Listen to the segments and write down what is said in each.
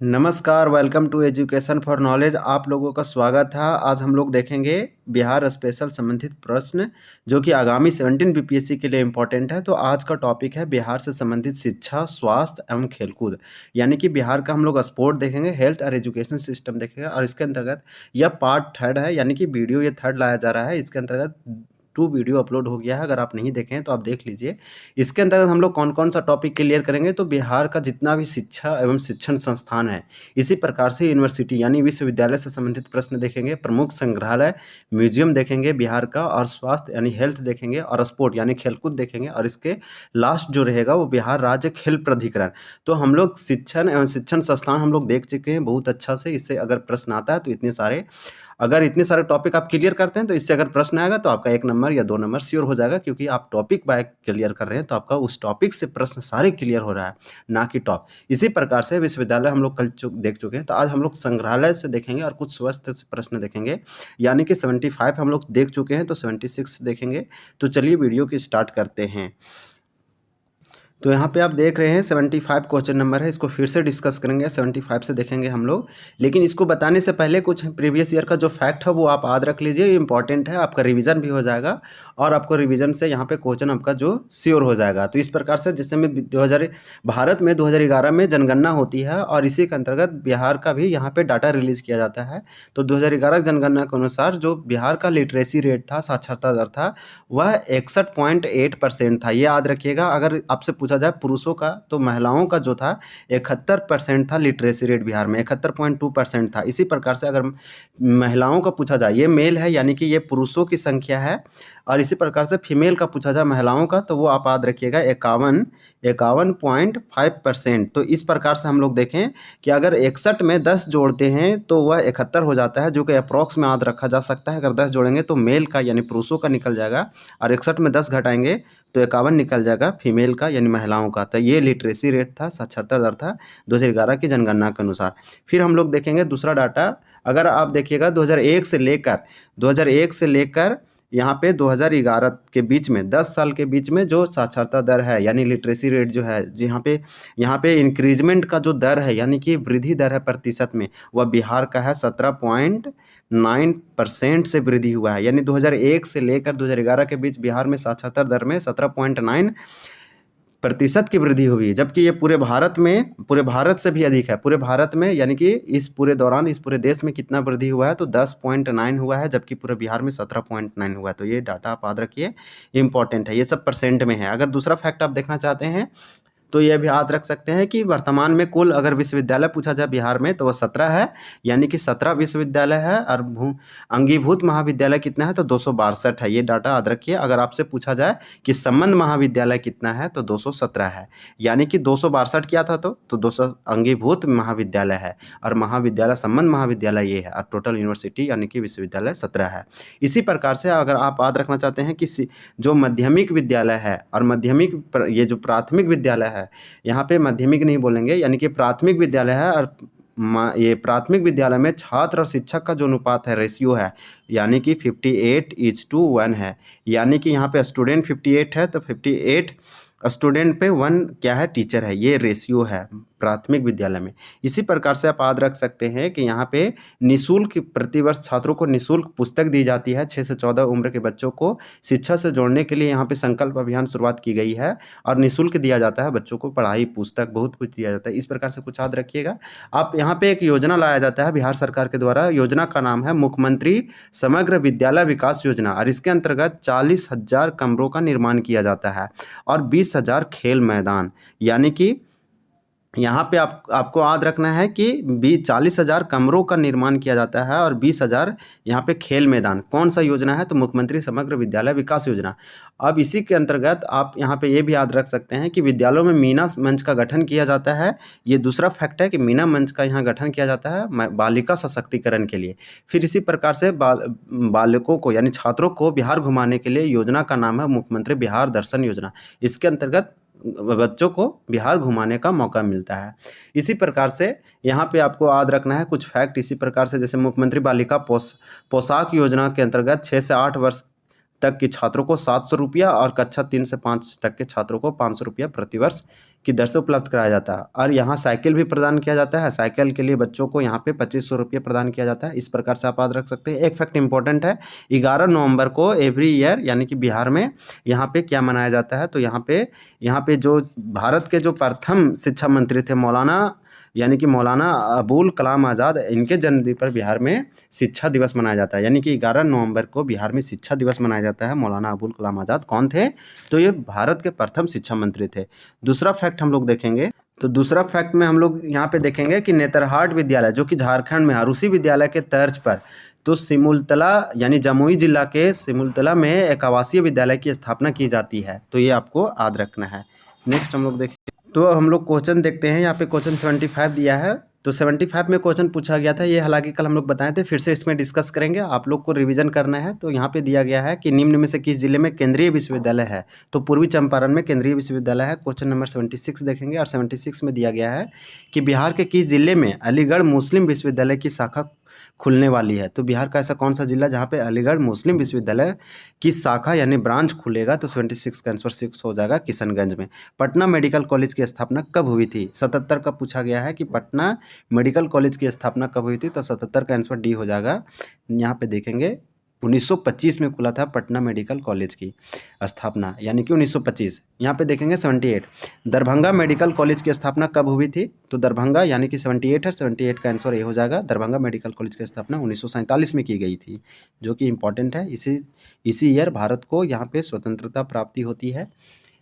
नमस्कार, welcome to education for knowledge. आप लोगों का स्वागत है। आज हम लोग देखेंगे बिहार स्पेशल संबंधित प्रश्न जो कि आगामी 17 बीपीएससी के लिए इम्पोर्टेंट है। तो आज का टॉपिक है बिहार से संबंधित शिक्षा, स्वास्थ्य एवं खेलकूद। यानी कि बिहार का हम लोग स्पोर्ट देखेंगे, हेल्थ और एजुकेशन सिस्टम देखेंगे और इसके अंतर्गत यह पार्ट थर्ड है, यानी कि वीडियो ये थर्ड लाया जा रहा है। इसके अंतर्गत 2 वीडियो अपलोड हो गया है। अगर आप नहीं देखें तो आप देख लीजिए। इसके अंतर्गत हम लोग कौन कौन सा टॉपिक क्लियर करेंगे, तो बिहार का जितना भी शिक्षा एवं शिक्षण संस्थान है, इसी प्रकार से यूनिवर्सिटी यानी विश्वविद्यालय से संबंधित प्रश्न देखेंगे, प्रमुख संग्रहालय म्यूजियम देखेंगे बिहार का, और स्वास्थ्य यानी हेल्थ देखेंगे, और स्पोर्ट यानी खेलकूद देखेंगे, और इसके लास्ट जो रहेगा वो बिहार राज्य खेल प्राधिकरण। तो हम लोग शिक्षण एवं शिक्षण संस्थान हम लोग देख चुके हैं बहुत अच्छा से। इससे अगर प्रश्न आता है तो इतने सारे टॉपिक आप क्लियर करते हैं तो इससे अगर प्रश्न आएगा तो आपका 1 नंबर या 2 नंबर श्योर हो जाएगा, क्योंकि आप टॉपिक बाय क्लियर कर रहे हैं तो आपका उस टॉपिक से प्रश्न सारे क्लियर हो रहा है, ना कि टॉप। इसी प्रकार से विश्वविद्यालय हम लोग कल देख चुके हैं। तो आज हम लोग संग्रहालय से देखेंगे और कुछ स्वास्थ्य से प्रश्न देखेंगे, यानी कि 75 हम लोग देख चुके हैं तो 76 देखेंगे। तो चलिए वीडियो की स्टार्ट करते हैं। तो यहाँ पे आप देख रहे हैं 75 क्वेश्चन नंबर है। इसको फिर से डिस्कस करेंगे, 75 से देखेंगे हम लोग। लेकिन इसको बताने से पहले कुछ प्रीवियस ईयर का जो फैक्ट है वो आप याद रख लीजिए, ये इंपॉर्टेंट है, आपका रिवीजन भी हो जाएगा और आपको रिवीजन से यहाँ पे क्वेश्चन आपका जो श्योर हो जाएगा। तो इस प्रकार से जिस समय 2000 भारत में 2011 में जनगणना होती है और इसी के अंतर्गत बिहार का भी यहाँ पे डाटा रिलीज किया जाता है। तो 2011 जनगणना के अनुसार जो बिहार का लिटरेसी रेट था, साक्षरता दर था, वह 61.8% था। ये याद रखिएगा। अगर आपसे पूछा जाए पुरुषों का, तो महिलाओं का जो था 71% था लिटरेसी रेट बिहार में, 71.2% था। इसी प्रकार से अगर महिलाओं का पूछा जाए, ये मेल है यानी कि ये पुरुषों की संख्या है, और इसी प्रकार से फीमेल का पूछा जाए महिलाओं का, तो वो आप याद रखिएगा 51.5%। तो इस प्रकार से हम लोग देखें कि अगर 61 में 10 जोड़ते हैं तो वह 71 हो जाता है, जो कि अप्रॉक्स में याद रखा जा सकता है। अगर 10 जोड़ेंगे तो मेल का यानी पुरुषों का निकल जाएगा, और 61 में 10 घटाएंगे तो 51 निकल जाएगा फीमेल का यानी महिलाओं का। तो ये लिटरेसी रेट था, साक्षरता दर था 2011 की जनगणना के अनुसार। फिर हम लोग देखेंगे दूसरा डाटा। अगर आप देखिएगा 2001 से लेकर यहाँ पे 2011 के बीच में 10 साल के बीच में जो साक्षरता दर है यानी लिटरेसी रेट जो है, यहाँ पे इंक्रीजमेंट का जो दर है यानी कि वृद्धि दर है प्रतिशत में, वह बिहार का है 17.9% से वृद्धि हुआ है। यानी 2001 से लेकर 2011 के बीच बिहार में साक्षरता दर में 17.9% की वृद्धि हुई है, जबकि ये पूरे भारत से भी अधिक है। पूरे भारत में यानी कि इस पूरे देश में कितना वृद्धि हुआ है, तो 10.9 हुआ है, जबकि पूरे बिहार में 17.9 हुआ है। तो ये डाटा आप याद रखिए, इंपॉर्टेंट है। ये सब परसेंट में है। अगर दूसरा फैक्ट आप देखना चाहते हैं तो ये भी याद रख सकते हैं कि वर्तमान में कुल अगर विश्वविद्यालय पूछा जाए बिहार में तो वह 17 है, यानी कि 17 विश्वविद्यालय है। और अंगीभूत महाविद्यालय कितना है, तो 262 है। ये डाटा याद रखिए। अगर आपसे पूछा जाए कि संबंध महाविद्यालय कितना है, तो 217 है। यानी कि 262 क्या था, तो 200 अंगीभूत महाविद्यालय है, और महाविद्यालय संबंध महाविद्यालय ये है, और टोटल यूनिवर्सिटी यानी कि विश्वविद्यालय 17 है। इसी प्रकार से अगर आप याद रखना चाहते हैं कि जो माध्यमिक विद्यालय है और ये जो प्राथमिक विद्यालय है, यहाँ पे माध्यमिक नहीं बोलेंगे, यानी कि प्राथमिक विद्यालय है, और ये प्राथमिक विद्यालय में छात्र और शिक्षक का जो अनुपात है, रेशियो है, यानी कि 58:1 है। यानी कि यहाँ पे स्टूडेंट 58 है तो 58 स्टूडेंट पे 1 क्या है, टीचर है। ये रेशियो है प्राथमिक विद्यालय में। इसी प्रकार से आप याद रख सकते हैं कि यहाँ पे निःशुल्क प्रतिवर्ष छात्रों को निःशुल्क पुस्तक दी जाती है। 6 से 14 उम्र के बच्चों को शिक्षा से जोड़ने के लिए यहाँ पे संकल्प अभियान शुरुआत की गई है, और निःशुल्क दिया जाता है बच्चों को पढ़ाई, पुस्तक, बहुत कुछ दिया जाता है। इस प्रकार से कुछ याद रखिएगा आप। यहाँ पे एक योजना लाया जाता है बिहार सरकार के द्वारा। योजना का नाम है मुख्यमंत्री समग्र विद्यालय विकास योजना, और इसके अंतर्गत 40,000 कमरों का निर्माण किया जाता है और 20,000 खेल मैदान। यानी कि यहाँ पे आपको याद रखना है कि 40,000 कमरों का निर्माण किया जाता है और 20,000 यहाँ पे खेल मैदान। कौन सा योजना है, तो मुख्यमंत्री समग्र विद्यालय विकास योजना। अब इसी के अंतर्गत आप यहाँ पे ये भी याद रख सकते हैं कि विद्यालयों में मीना मंच का गठन किया जाता है। ये दूसरा फैक्ट है कि मीना मंच का यहाँ गठन किया जाता है बालिका सशक्तिकरण के लिए। फिर इसी प्रकार से बालकों को यानी छात्रों को बिहार घुमाने के लिए योजना का नाम है मुख्यमंत्री बिहार दर्शन योजना। इसके अंतर्गत बच्चों को बिहार घुमाने का मौका मिलता है। इसी प्रकार से यहाँ पे आपको याद रखना है कुछ फैक्ट इसी प्रकार से, जैसे मुख्यमंत्री बालिका पोशाक योजना के अंतर्गत 6 से 8 वर्ष तक के छात्रों को 700 रुपया और कक्षा 3 से 5 तक के छात्रों को 500 रुपया प्रतिवर्ष की दर से उपलब्ध कराया जाता है। और यहाँ साइकिल भी प्रदान किया जाता है, साइकिल के लिए बच्चों को यहाँ पे 2500 रुपये प्रदान किया जाता है। इस प्रकार से आप याद रख सकते हैं। एक फैक्ट इंपॉर्टेंट है, 11 नवंबर को एवरी ईयर यानी कि बिहार में यहाँ पे क्या मनाया जाता है, तो यहाँ पे जो भारत के जो प्रथम शिक्षा मंत्री थे मौलाना यानी कि मौलाना अबुल कलाम आज़ाद, इनके जन्मदिन पर बिहार में शिक्षा दिवस मनाया जाता है। यानी कि 11 नवंबर को बिहार में शिक्षा दिवस मनाया जाता है। मौलाना अबुल कलाम आज़ाद कौन थे, तो ये भारत के प्रथम शिक्षा मंत्री थे। दूसरा फैक्ट हम लोग देखेंगे, तो दूसरा फैक्ट में हम लोग यहाँ पे देखेंगे कि नेतरहाट विद्यालय जो कि झारखंड में है, और उसी विद्यालय के तर्ज पर तो सिमुलतला यानी जमुई जिला के सिमुलतला में एक आवासीय विद्यालय की स्थापना की जाती है। तो ये आपको याद रखना है। नेक्स्ट हम लोग देखें, तो हम लोग क्वेश्चन देखते हैं। यहाँ पे क्वेश्चन 75 दिया है, तो 75 में क्वेश्चन पूछा गया था, ये हालांकि कल हम लोग बताए थे, फिर से इसमें डिस्कस करेंगे, आप लोग को रिवीजन करना है। तो यहाँ पे दिया गया है कि निम्न में से किस जिले में केंद्रीय विश्वविद्यालय है, तो पूर्वी चंपारण में केंद्रीय विश्वविद्यालय है। क्वेश्चन नंबर 76 देखेंगे, और 76 में दिया गया है कि बिहार के किस जिले में अलीगढ़ मुस्लिम विश्वविद्यालय की शाखा खुलने वाली है। तो बिहार का ऐसा कौन सा जिला जहाँ पे अलीगढ़ मुस्लिम विश्वविद्यालय की शाखा यानी ब्रांच खुलेगा, तो 76 का आंसर 6 हो जाएगा, किशनगंज में। पटना मेडिकल कॉलेज की स्थापना कब हुई थी, 77 का पूछा गया है कि पटना मेडिकल कॉलेज की स्थापना कब हुई थी, तो 77 का आंसर डी हो जाएगा। यहाँ पे देखेंगे 1925 में खुला था पटना मेडिकल कॉलेज की स्थापना, यानी कि 1925। यहाँ पे देखेंगे 78 दरभंगा मेडिकल कॉलेज की स्थापना कब हुई थी, तो दरभंगा यानी कि 78 है, 78 का आंसर ये हो जाएगा। दरभंगा मेडिकल कॉलेज की स्थापना 1947 में की गई थी, जो कि इंपॉर्टेंट है। इसी ईयर भारत को यहाँ पे स्वतंत्रता प्राप्ति होती है।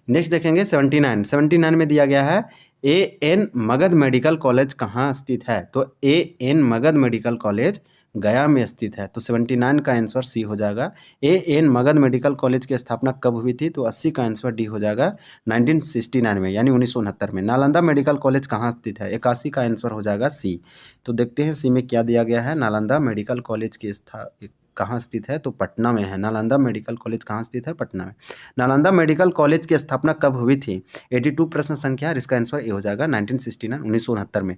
नेक्स्ट देखेंगे 79 में दिया गया है A.N. मगध मेडिकल कॉलेज कहाँ स्थित है, तो A.N. मगध मेडिकल कॉलेज गया में स्थित है। तो 79 का आंसर सी हो जाएगा। A.N. मगध मेडिकल कॉलेज की स्थापना कब हुई थी, तो 80 का आंसर डी हो जाएगा, 1969 में यानी 1969 में। नालंदा मेडिकल कॉलेज कहाँ स्थित है, 81 का आंसर हो जाएगा सी। तो देखते हैं सी में क्या दिया गया है। नालंदा मेडिकल कॉलेज की कहाँ स्थित है, तो पटना में है। नालंदा मेडिकल कॉलेज कहाँ स्थित है, पटना में। नालंदा मेडिकल कॉलेज की स्थापना कब हुई थी, 82 प्रश्न संख्या, और इसका आंसर ए हो जाएगा 1969 1969 में।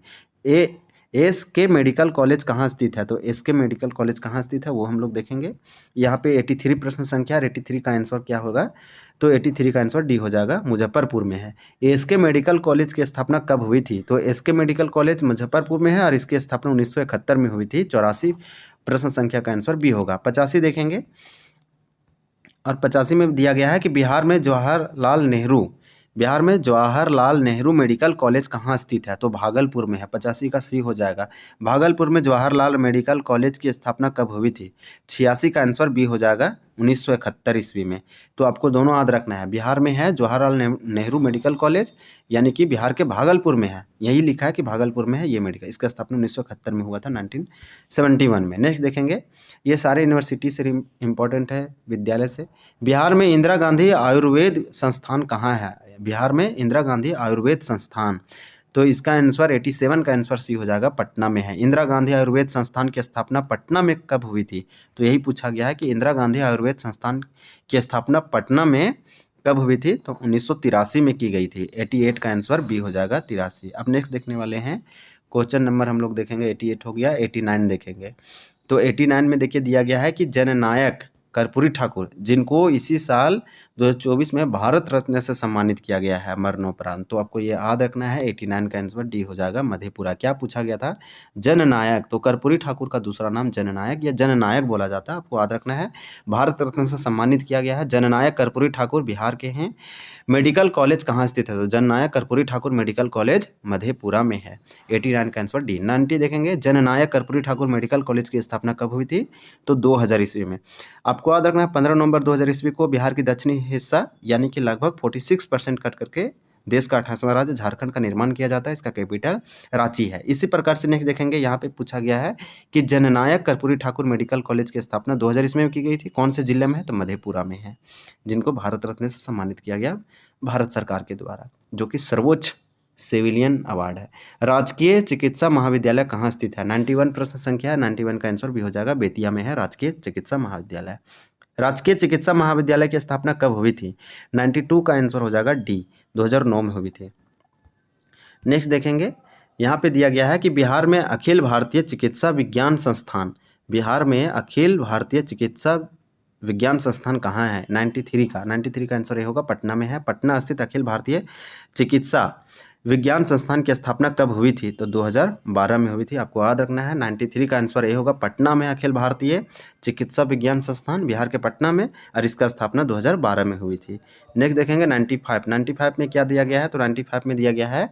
एस के मेडिकल कॉलेज कहाँ स्थित है, तो एस के मेडिकल कॉलेज कहाँ स्थित है वो हम लोग देखेंगे। यहाँ पे 83 प्रश्न संख्या, और 83 का आंसर क्या होगा, तो 83 का आंसर डी हो जाएगा, मुजफ्फरपुर में है। एस के मेडिकल कॉलेज की स्थापना कब हुई थी, तो एस के मेडिकल कॉलेज मुजफ्फरपुर में है, और इसकी स्थापना 1971 में हुई थी। 84 प्रश्न संख्या का आंसर बी होगा। 85 देखेंगे, और 85 में दिया गया है कि बिहार में जवाहरलाल नेहरू मेडिकल कॉलेज कहाँ स्थित है, तो भागलपुर में है। 85 का सी हो जाएगा। भागलपुर में जवाहरलाल मेडिकल कॉलेज की स्थापना कब हुई थी, 86 का आंसर बी हो जाएगा, 1971 ईस्वी में। तो आपको दोनों याद रखना है, बिहार में है जवाहरलाल नेहरू मेडिकल कॉलेज, यानी कि बिहार के भागलपुर में है, यही लिखा है कि भागलपुर में है ये मेडिकल। इसका स्थापना 1971 में हुआ था, 1971 में। नेक्स्ट देखेंगे, ये सारे यूनिवर्सिटी से इम्पोर्टेंट है, विद्यालय से। बिहार में इंदिरा गांधी आयुर्वेद संस्थान कहाँ है, बिहार में इंदिरा गांधी आयुर्वेद संस्थान, तो इसका आंसर 87 का आंसर सी हो जाएगा, पटना में है। इंदिरा गांधी आयुर्वेद संस्थान की स्थापना पटना में कब हुई थी, तो यही पूछा गया है कि इंदिरा गांधी आयुर्वेद संस्थान की स्थापना पटना में कब हुई थी, तो 1983 में की गई थी। 88 का आंसर बी हो जाएगा, 83। अब नेक्स्ट देखने वाले हैं क्वेश्चन नंबर हम लोग देखेंगे, 88 हो गया, 89 देखेंगे। तो 89 में देखिए दिया गया है कि जननायक कर्पूरी ठाकुर, जिनको इसी साल 2024 में भारत रत्न से सम्मानित किया गया है मरणोपरांत, तो आपको ये याद रखना है। 89 का आंसर डी हो जाएगा, मधेपुरा। क्या पूछा गया था, जननायक, तो कर्पूरी ठाकुर का दूसरा नाम जननायक या जननायक बोला जाता है, आपको याद रखना है। भारत रत्न से सम्मानित किया गया है। जननायक कर्पूरी ठाकुर बिहार के हैं। मेडिकल कॉलेज कहाँ स्थित है, तो जननायक कर्पूरी ठाकुर मेडिकल कॉलेज मधेपुरा में है। 89 का आंसर डी। 90 देखेंगे, जननायक कर्पूरी ठाकुर मेडिकल कॉलेज की स्थापना कब हुई थी, तो 2000 ईस्वी में। आपको याद रखना है 15 नवंबर 2000 ईस्वी को बिहार की दक्षिणी हिस्सा यानी कि लगभग 46% कट करके देश का 28वां राज्य झारखंड का निर्माण किया जाता है। इसका कैपिटल रांची है। इसी प्रकार से नेक्स्ट देखेंगे, यहाँ पे पूछा गया है कि जननायक कर्पूरी ठाकुर मेडिकल कॉलेज की स्थापना 2000 ईस्वी में की गई थी, कौन से जिले में है, तो मधेपुरा में है, जिनको भारत रत्न से सम्मानित किया गया भारत सरकार के द्वारा, जो कि सर्वोच्च सिविलियन अवार्ड है। राजकीय चिकित्सा महाविद्यालय कहाँ स्थित है, 91 प्रश्न संख्या है, 91 का आंसर भी हो जाएगा, बेतिया में है राजकीय चिकित्सा महाविद्यालय। राजकीय चिकित्सा महाविद्यालय की स्थापना कब हुई थी, 92 का आंसर हो जाएगा डी, 2009 में हुई थी। नेक्स्ट देखेंगे, यहाँ पे दिया गया है कि बिहार में अखिल भारतीय चिकित्सा विज्ञान संस्थान, बिहार में अखिल भारतीय चिकित्सा विज्ञान संस्थान कहाँ है 93 का आंसर ये होगा पटना में है। पटना स्थित अखिल भारतीय चिकित्सा विज्ञान संस्थान की स्थापना कब हुई थी? तो 2012 में हुई थी। आपको याद रखना है 93 का आंसर ये होगा पटना में अखिल भारतीय चिकित्सा विज्ञान संस्थान बिहार के पटना में, और इसका स्थापना 2012 में हुई थी। नेक्स्ट देखेंगे 95 में क्या दिया गया है? तो 95 में दिया गया है,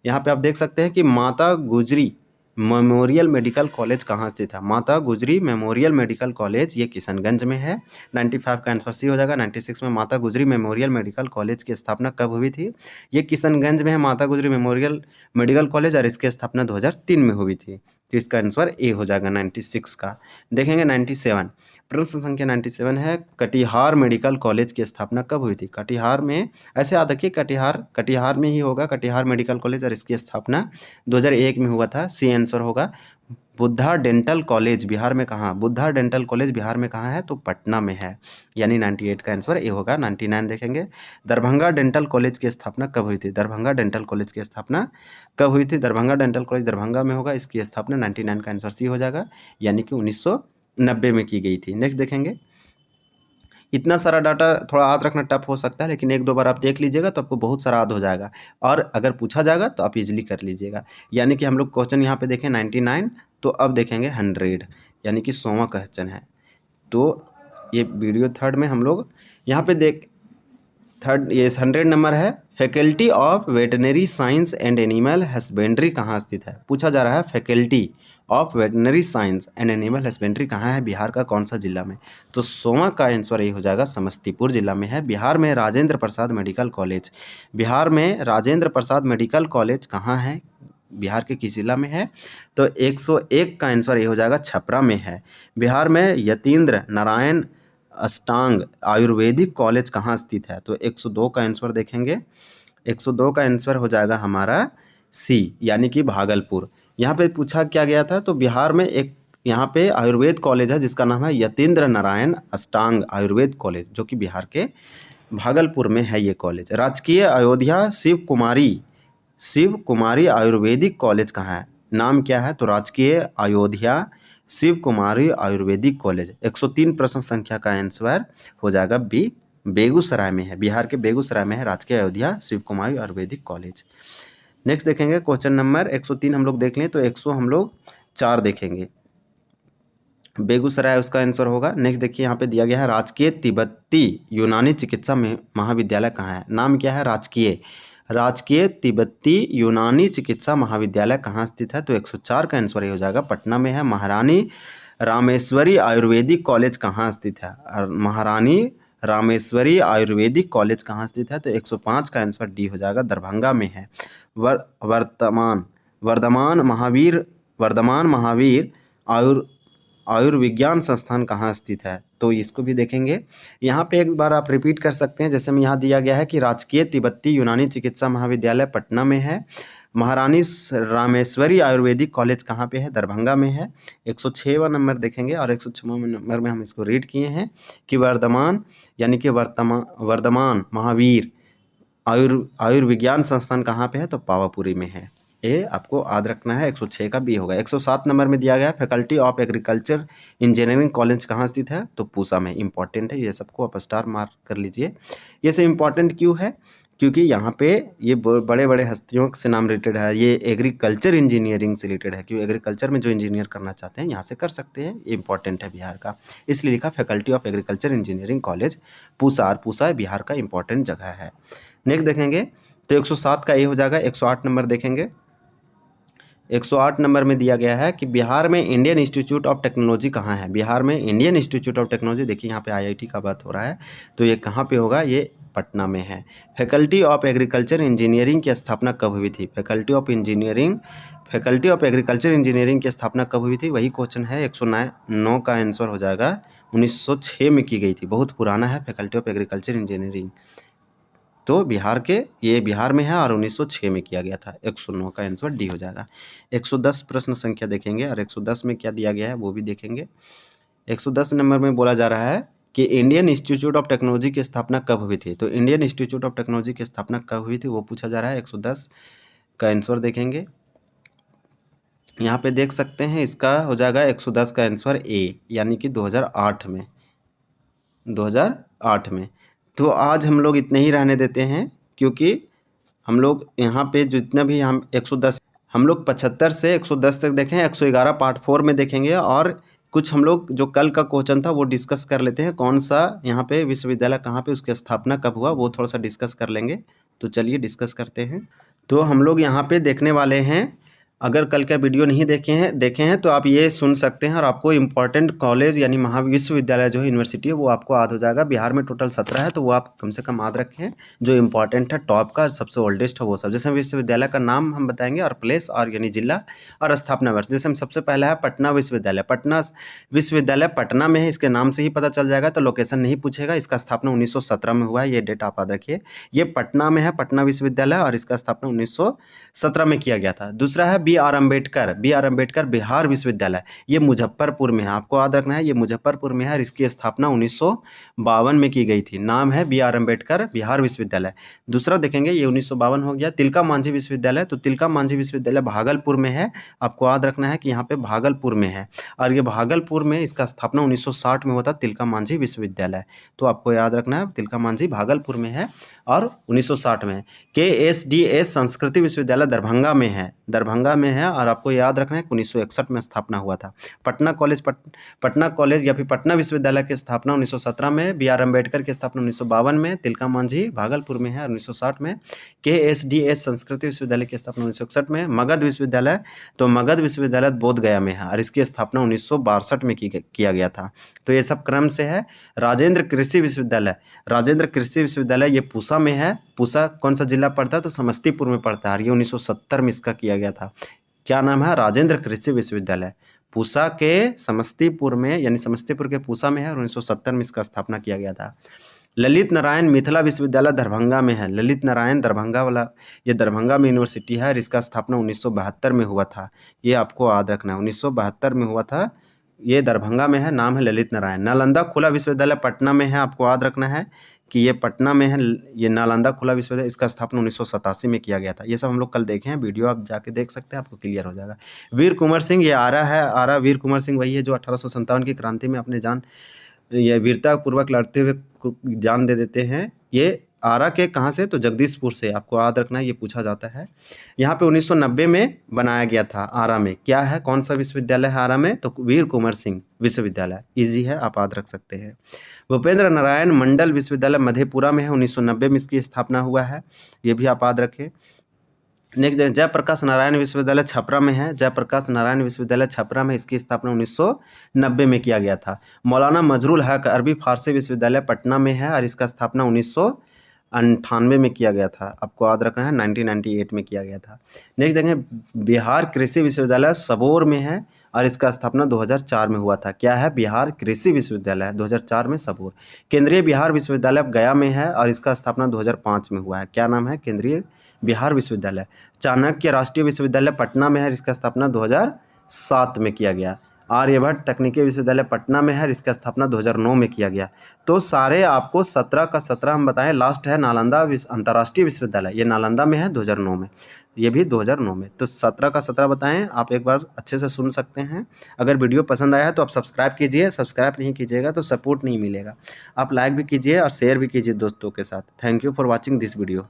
यहाँ पे आप देख सकते हैं कि माता गुजरी मेमोरियल मेडिकल कॉलेज कहाँ स्थित है? माता गुजरी मेमोरियल मेडिकल कॉलेज ये किशनगंज में है। 95 का आंसर सी हो जाएगा। 96 में माता गुजरी मेमोरियल मेडिकल कॉलेज की स्थापना कब हुई थी? ये किशनगंज में है माता गुजरी मेमोरियल मेडिकल कॉलेज, और इसकी स्थापना 2003 में हुई थी। तो इसका आंसर ए हो जाएगा 96 का। देखेंगे 97, प्रश्न संख्या 97 है, कटिहार मेडिकल कॉलेज की स्थापना कब हुई थी? कटिहार में, ऐसे याद रखिए कटिहार में ही होगा कटिहार मेडिकल कॉलेज, और इसकी स्थापना 2001 में हुआ था। सी आंसर होगा। बुद्धा डेंटल कॉलेज बिहार में कहाँ? बुद्धा डेंटल कॉलेज बिहार में कहाँ है? तो पटना में है, यानी 98 का आंसर ए होगा। 99 देखेंगे, दरभंगा डेंटल कॉलेज की स्थापना कब हुई थी? दरभंगा डेंटल कॉलेज की स्थापना कब हुई थी? दरभंगा डेंटल कॉलेज दरभंगा में होगा, इसकी स्थापना 99 का आंसर सी हो जाएगा, यानी कि 1990 में की गई थी। नेक्स्ट देखेंगे, इतना सारा डाटा थोड़ा याद रखना टफ हो सकता है, लेकिन एक दो बार आप देख लीजिएगा तो आपको बहुत सारा याद हो जाएगा, और अगर पूछा जाएगा तो आप इजीली कर लीजिएगा। यानी कि हम लोग क्वेश्चन यहाँ पे देखें 99, तो अब देखेंगे 100, यानी कि 100वां क्वेश्चन है। तो ये वीडियो थर्ड में हम लोग यहाँ पे थर्ड ये 100 नंबर है, faculty of veterinary science and animal husbandry कहाँ स्थित है? पूछा जा रहा है faculty of veterinary science and animal husbandry कहाँ है? बिहार का कौन सा जिला में? तो 100वां का आंसर ये हो जाएगा, समस्तीपुर जिला में है। बिहार में राजेंद्र प्रसाद मेडिकल कॉलेज, बिहार में राजेंद्र प्रसाद मेडिकल कॉलेज कहाँ है? बिहार के किस जिला में है? तो 101 का आंसर ये हो जाएगा, छपरा में है। बिहार में यतीन्द्र नारायण अष्टांग आयुर्वेदिक कॉलेज कहाँ स्थित है? तो 102 का आंसर देखेंगे, 102 का आंसर हो जाएगा हमारा सी, यानी कि भागलपुर। यहाँ पे पूछा क्या गया था? तो बिहार में एक यहाँ पे आयुर्वेद कॉलेज है जिसका नाम है यतीन्द्र नारायण अष्टांग आयुर्वेद कॉलेज, जो कि बिहार के भागलपुर में है ये कॉलेज। राजकीय अयोध्या शिव कुमारी आयुर्वेदिक कॉलेज कहाँ है? नाम क्या है? तो राजकीय अयोध्या शिव कुमारी आयुर्वेदिक कॉलेज। 103 प्रश्न संख्या का आंसर हो जाएगा बी, बेगूसराय में है। बिहार के बेगूसराय में है राजकीय अयोध्या शिव कुमारी आयुर्वेदिक कॉलेज। नेक्स्ट देखेंगे क्वेश्चन नंबर 103 हम लोग देख लें, तो 100 हम लोग 4 देखेंगे, बेगूसराय उसका आंसर होगा। नेक्स्ट देखिए यहाँ पे दिया गया है, राजकीय तिब्बती यूनानी चिकित्सा में महाविद्यालय कहाँ है? नाम क्या है? राजकीय तिब्बती यूनानी चिकित्सा महाविद्यालय कहाँ स्थित है? तो 104 का आंसर ये हो जाएगा, पटना में है। महारानी रामेश्वरी आयुर्वेदिक कॉलेज कहाँ स्थित है? महारानी रामेश्वरी आयुर्वेदिक कॉलेज कहाँ स्थित है? तो 105 का आंसर डी हो जाएगा, दरभंगा में है। वर्धमान महावीर आयुर्विज्ञान संस्थान कहाँ स्थित है? तो इसको भी देखेंगे। यहाँ पे एक बार आप रिपीट कर सकते हैं, जैसे में यहाँ दिया गया है कि राजकीय तिब्बती यूनानी चिकित्सा महाविद्यालय पटना में है। महारानी रामेश्वरी आयुर्वेदिक कॉलेज कहाँ पे है? दरभंगा में है। 106वां नंबर देखेंगे, और 106वां नंबर में हम इसको रीड किए हैं कि वर्धमान महावीर आयुर्विज्ञान संस्थान कहाँ पे है? तो पावापुरी में है। ये आपको याद रखना है। 106 का बी होगा। 107 नंबर में दिया गया है, faculty of agriculture engineering college कहाँ स्थित है? तो पूसा में। इंपॉर्टेंट है, ये सबको आप स्टार मार्क कर लीजिए। ये सब इंपॉर्टेंट क्यों है? क्योंकि यहाँ पे ये बड़े बड़े हस्तियों से नाम रिलेटेड है, ये एग्रीकल्चर इंजीनियरिंग से रिलेटेड है। क्योंकि एग्रीकल्चर में जो इंजीनियर करना चाहते हैं यहाँ से कर सकते हैं, ये इंपॉर्टेंट है बिहार का, इसलिए लिखा faculty of agriculture engineering college Pusa. और पूसा बिहार का इंपॉर्टेंट जगह है। नेक्स्ट देखेंगे तो 107 का ए हो जाएगा। 108 नंबर देखेंगे, 108 नंबर में दिया गया है कि बिहार में इंडियन इंस्टीट्यूट ऑफ टेक्नोलॉजी कहाँ है? बिहार में इंडियन इंस्टीट्यूट ऑफ टेक्नोलॉजी, देखिए यहाँ पे आईआईटी का बात हो रहा है, तो ये कहाँ पे होगा? ये पटना में है। फैकल्टी ऑफ एग्रीकल्चर इंजीनियरिंग की स्थापना कब हुई थी? फैकल्टी ऑफ एग्रीकल्चर इंजीनियरिंग की स्थापना कब हुई थी? वही क्वेश्चन है। 109 का आंसर हो जाएगा, 1906 में की गई थी। बहुत पुराना है फैकल्टी ऑफ एग्रीकल्चर इंजीनियरिंग, तो ये बिहार में है और 1906 में किया गया था। 109 का आंसर डी हो जाएगा। 110 प्रश्न संख्या देखेंगे, और 110 में क्या दिया गया है वो भी देखेंगे। 110 नंबर में बोला जा रहा है कि इंडियन इंस्टीट्यूट ऑफ टेक्नोलॉजी की स्थापना कब हुई थी? तो इंडियन इंस्टीट्यूट ऑफ टेक्नोलॉजी की स्थापना कब हुई थी वो पूछा जा रहा है। 110 का आंसर देखेंगे, यहाँ पे देख सकते हैं, इसका हो जाएगा 110 का आंसर ए, यानी कि 2008 में। 2008 में। तो आज हम लोग इतने ही रहने देते हैं, क्योंकि हम लोग यहाँ पे जितना भी हम 110 हम लोग 75 से 110 तक देखें, 111 पार्ट 4 में देखेंगे, और कुछ हम लोग जो कल का क्वेश्चन था वो डिस्कस कर लेते हैं। कौन सा यहाँ पे विश्वविद्यालय कहाँ पे, उसकी स्थापना कब हुआ, वो थोड़ा सा डिस्कस कर लेंगे। तो चलिए डिस्कस करते हैं। तो हम लोग यहाँ पे देखने वाले हैं, अगर कल का वीडियो नहीं देखे हैं तो आप ये सुन सकते हैं, और आपको इम्पॉर्टेंट कॉलेज यानी विश्वविद्यालय जो है, यूनिवर्सिटी है, वो आपको याद हो जाएगा। बिहार में टोटल 17 है, तो वो आप कम से कम याद रखें। जो इम्पॉर्टेंट है, टॉप का, सबसे ओल्डेस्ट है वो सब। जैसे विश्वविद्यालय का नाम हम बताएंगे, और प्लेस, और यानी जिला, और स्थापना वर्ष। जैसे हम सबसे पहला है पटना विश्वविद्यालय। पटना विश्वविद्यालय पटना में है, इसके नाम से ही पता चल जाएगा, तो लोकेशन नहीं पूछेगा। इसका स्थापना 1917 में हुआ है, ये डेट आप याद रखिए। ये पटना में है, पटना विश्वविद्यालय, और इसका स्थापना 1917 में किया गया था। दूसरा है बी.आर. अम्बेडकर बिहार विश्वविद्यालय, ये मुजफ्फरपुर में है, आपको याद रखना है, ये मुजफ्फरपुर में है, और इसकी स्थापना 1952 में की गई थी। नाम है बी.आर. अम्बेडकर बिहार विश्वविद्यालय। दूसरा देखेंगे, ये 1952 हो गया। तिलका मांझी विश्वविद्यालय, तो तिलका मांझी विश्वविद्यालय भागलपुर में है, आपको याद रखना है कि यहाँ पे भागलपुर में है, और ये भागलपुर में इसका स्थापना 1960 में हुआ था, तिलका मांझी विश्वविद्यालय। तो आपको याद रखना है, तिलका मांझी भागलपुर में है और 1960 में है। KSDS संस्कृति विश्वविद्यालय दरभंगा में है, और आपको याद रखना है कि 1961 में स्थापना हुआ था। पटना कॉलेज या फिर पटना विश्वविद्यालय की स्थापना 1917 में, बी.आर. अम्बेडकर की स्थापना 1952 में, तिलका मांझी भागलपुर में है और 1960 में। KSDS संस्कृति विश्वविद्यालय की स्थापना 1961 में। मगध विश्वविद्यालय, तो मगध विश्वविद्यालय बोधगया में है, और इसकी स्थापना 1962 में किया गया था। तो ये सब क्रम से है। राजेंद्र कृषि विश्वविद्यालय ये पूसा में है। पूसा कौन सा जिला पड़ता है, तो समस्तीपुर में पड़ता है, और ये 1970 में इसका किया गया था। क्या नाम है, राजेंद्र कृषि विश्वविद्यालय। पूसा के समस्तीपुर में, यानी समस्तीपुर के पूसा में है, और 1970 में इसका स्थापना किया गया था। ललित नारायण मिथिला विश्वविद्यालय दरभंगा में है। ललित नारायण दरभंगा वाला, ये दरभंगा में यूनिवर्सिटी है, और इसका स्थापना 1972 में हुआ था। ये आपको याद रखना है, 1972 में हुआ था। ये दरभंगा में है, नाम है ललित नारायण। नालंदा खुला विश्वविद्यालय पटना में है, आपको याद रखना है कि ये पटना में है। ये नालंदा खुला विश्वविद्यालय, इसका स्थापना 1987 में किया गया था। ये सब हम लोग कल देखे हैं, वीडियो आप जाके देख सकते हैं, आपको क्लियर हो जाएगा। वीर कुंवर सिंह, ये आरा है। आरा वीर कुंवर सिंह वही है जो 1857 की क्रांति में अपने ये वीरता पूर्वक लड़ते हुए जान दे देते हैं। ये आरा के कहाँ से, तो जगदीशपुर से, आपको याद रखना है, ये पूछा जाता है। यहाँ पे 1990 में बनाया गया था आरा में। क्या है, कौन सा विश्वविद्यालय है आरा में, तो वीर कुंवर सिंह विश्वविद्यालय। इजी है, आप याद रख सकते हैं। भूपेंद्र नारायण मंडल विश्वविद्यालय मधेपुरा में है, 1990 में इसकी स्थापना हुआ है, ये भी आप याद रखें। नेक्स्ट जयप्रकाश नारायण विश्वविद्यालय छपरा में है। जयप्रकाश नारायण विश्वविद्यालय छपरा में, इसकी स्थापना 1990 में किया गया था। मौलाना मजरुल हक अरबी फारसी विश्वविद्यालय पटना में है, और इसका स्थापना 1998 में किया गया था, आपको याद रखना है, 1998 में किया गया था। नेक्स्ट देखें, बिहार कृषि विश्वविद्यालय सबौर में है, और इसका स्थापना 2004 में हुआ था। क्या है, बिहार कृषि विश्वविद्यालय 2004 में सबौर। केंद्रीय बिहार विश्वविद्यालय गया में है, और इसका स्थापना 2005 में हुआ है। क्या नाम है, केंद्रीय बिहार विश्वविद्यालय। चाणक्य राष्ट्रीय विश्वविद्यालय पटना में है, इसका स्थापना 2007 में किया गया। आर्यभट्ट तकनीकी विश्वविद्यालय पटना में है, इसका स्थापना 2009 में किया गया। तो सारे आपको 17 का 17 हम बताएं। लास्ट है नालंदा अंतर्राष्ट्रीय विश्वविद्यालय, ये नालंदा में है 2009 में, ये भी 2009 में। तो 17 का 17 बताएं, आप एक बार अच्छे से सुन सकते हैं। अगर वीडियो पसंद आया है तो आप सब्सक्राइब कीजिए, सब्सक्राइब नहीं कीजिएगा तो सपोर्ट नहीं मिलेगा। आप लाइक भी कीजिए और शेयर भी कीजिए दोस्तों के साथ। Thank you for watching this video.